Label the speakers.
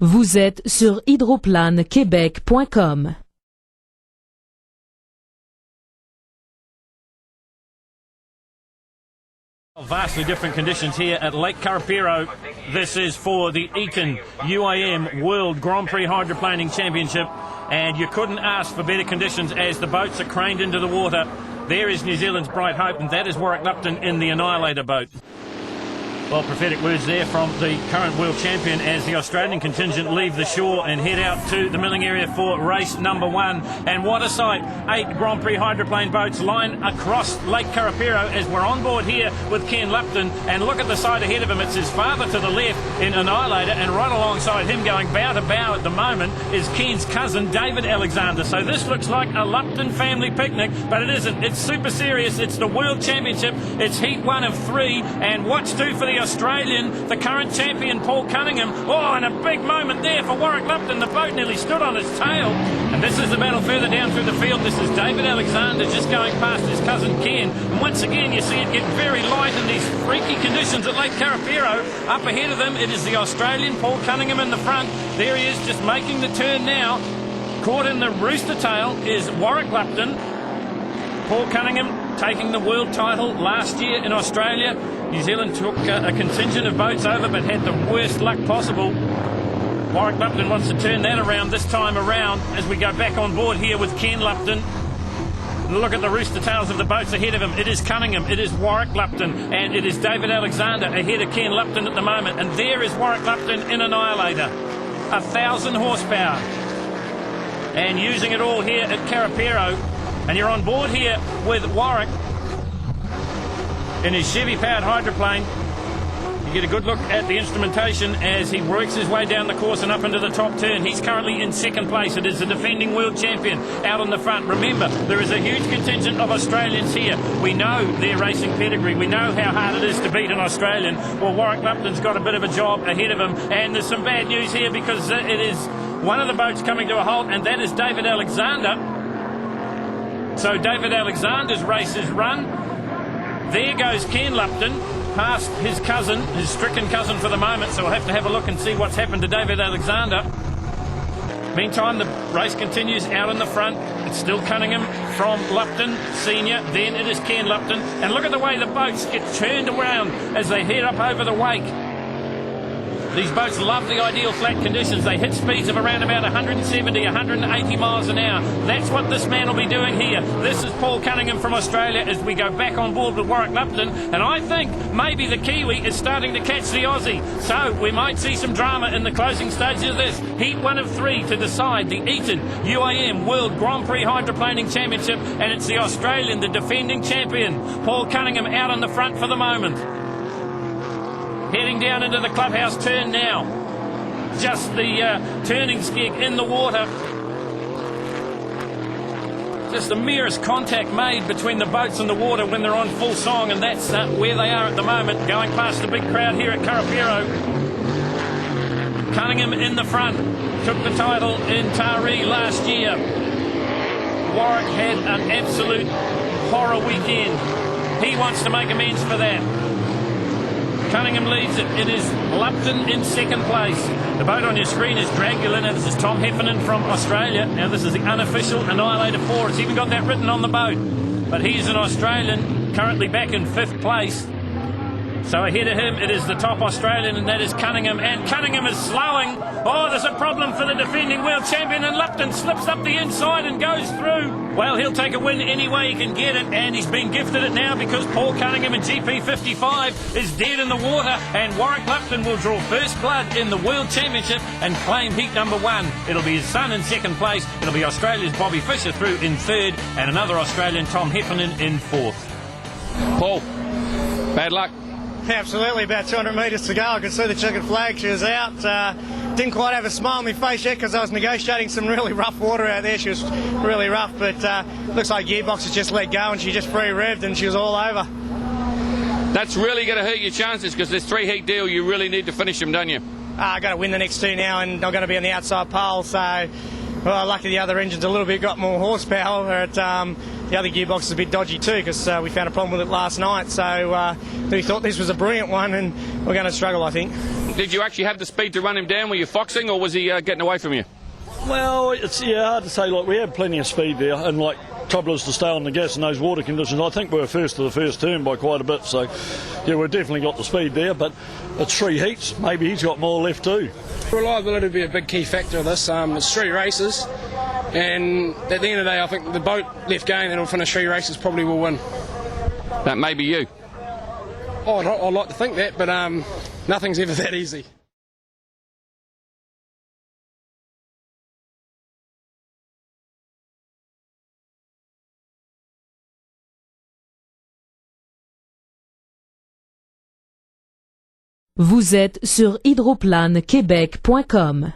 Speaker 1: Vous êtes sur hydroplanequebec.com.
Speaker 2: Vastly different conditions here at Lake Karapiro. This is for the Eton UIM World Grand Prix Hydroplaning Championship, and you couldn't ask for better conditions as the boats are craned into the water. There is New Zealand's Bright Hope, and that is Warwick Lupton in the Annihilator boat. Well, prophetic words there from the current world champion as the Australian contingent leave the shore and head out to the milling area for race number 1. And what a sight. 8 Grand Prix hydroplane boats line across Lake Karapiro as we're on board here with Ken Lupton. And look at the side ahead of him. It's his father to the left in Annihilator, and right alongside him going bow to bow at the moment is Ken's cousin David Alexander. So this looks like a Lupton family picnic, but it isn't. It's super serious. It's the World Championship. It's heat 1 of 3, and what's 2 for the Australian, the current champion Paul Cunningham. Oh, and a big moment there for Warwick Lupton. The boat nearly stood on its tail. And this is the battle further down through the field. This is David Alexander just going past his cousin Ken. And once again, you see it get very light in these freaky conditions at Lake Karapiro. Up ahead of them, it is the Australian Paul Cunningham in the front. There he is, just making the turn now. Caught in the rooster tail is Warwick Lupton. Paul Cunningham taking the world title last year in Australia. New Zealand took a contingent of boats over but had the worst luck possible. Warwick Lupton wants to turn that around this time around as we go back on board here with Ken Lupton. Look at the rooster tails of the boats ahead of him. It is Cunningham, it is Warwick Lupton, and it is David Alexander ahead of Ken Lupton at the moment. And there is Warwick Lupton in Annihilator. 1,000 horsepower. And using it all here at Karapiro. And you're on board here with Warwick in his Chevy-powered hydroplane. You get a good look at the instrumentation as he works his way down the course and up into the top turn. He's currently in second place. It is the defending world champion out on the front. Remember, there is a huge contingent of Australians here. We know their racing pedigree. We know how hard it is to beat an Australian. Well, Warwick Lupton's got a bit of a job ahead of him. And there's some bad news here because it is one of the boats coming to a halt, and that is David Alexander. So David Alexander's race is run. There goes Ken Lupton, past his cousin, his stricken cousin for the moment, so we'll have to have a look and see what's happened to David Alexander. Meantime, the race continues out in the front. It's still Cunningham from Lupton, senior. Then it is Ken Lupton. And look at the way the boats get turned around as they head up over the wake. These boats love the ideal flat conditions. They hit speeds of around about 170, 180 miles an hour. That's what this man will be doing here. This is Paul Cunningham from Australia as we go back on board with Warwick Lupton. And I think maybe the Kiwi is starting to catch the Aussie. So we might see some drama in the closing stages of this. Heat 1 of 3 to decide the Eton UIM World Grand Prix Hydroplaning Championship. And it's the Australian, the defending champion, Paul Cunningham, out on the front for the moment. Heading down into the clubhouse turn now. Just the turning skeg in the water. Just the merest contact made between the boats and the water when they're on full song, and that's where they are at the moment, going past the big crowd here at Karapiro. Cunningham in the front. Took the title in Taree last year. Warwick had an absolute horror weekend. He wants to make amends for that. Cunningham leads it. It is Lupton in second place. The boat on your screen is Dragulin. This is Tom Heffernan from Australia. Now this is the unofficial Annihilator 4. It's even got that written on the boat. But he's an Australian, currently back in 5th place. So ahead of him, it is the top Australian, and that is Cunningham. And Cunningham is slowing. Oh, there's a problem for the defending world champion, and Lupton slips up the inside and goes through. Well, he'll take a win any way he can get it, and he's been gifted it now because Paul Cunningham in GP55 is dead in the water, and Warwick Lupton will draw first blood in the World Championship and claim heat number 1. It'll be his son in second place. It'll be Australia's Bobby Fisher through in third, and another Australian, Tom Heffernan, in 4th.
Speaker 3: Paul, bad luck.
Speaker 4: Absolutely, about 200 metres to go. I could see the checkered flag. She was out. Didn't quite have a smile on my face yet because I was negotiating some really rough water out there. She was really rough, but looks like gearbox has just let go and she just free-revved and she was all over.
Speaker 3: That's really going to hurt your chances because this 3-heat deal, you really need to finish them, don't you?
Speaker 4: I got to win the next 2 now, and I'm going to be on the outside pole, so well, lucky the other engine's a little bit got more horsepower, but the other gearbox is a bit dodgy too because we found a problem with it last night, so we thought this was a brilliant one and we're going to struggle, I think.
Speaker 3: Did you actually have the speed to run him down? Were you foxing, or was he getting away from you?
Speaker 1: Well, it's hard to say. Like, we had plenty of speed there, and like trouble is to stay on the gas in those water conditions. I think we were first to the first turn by quite a bit, so yeah, we've definitely got the speed there. But it's 3 heats. Maybe he's got more left too.
Speaker 5: Reliability will be a big key factor of this. It's 3 races, and at the end of the day, I think the boat left going that'll finish 3 races probably will win.
Speaker 3: That may be you.
Speaker 5: Oh, I'd like to think that, but nothing's ever that easy.
Speaker 6: Vous êtes sur hydroplanequebec.com.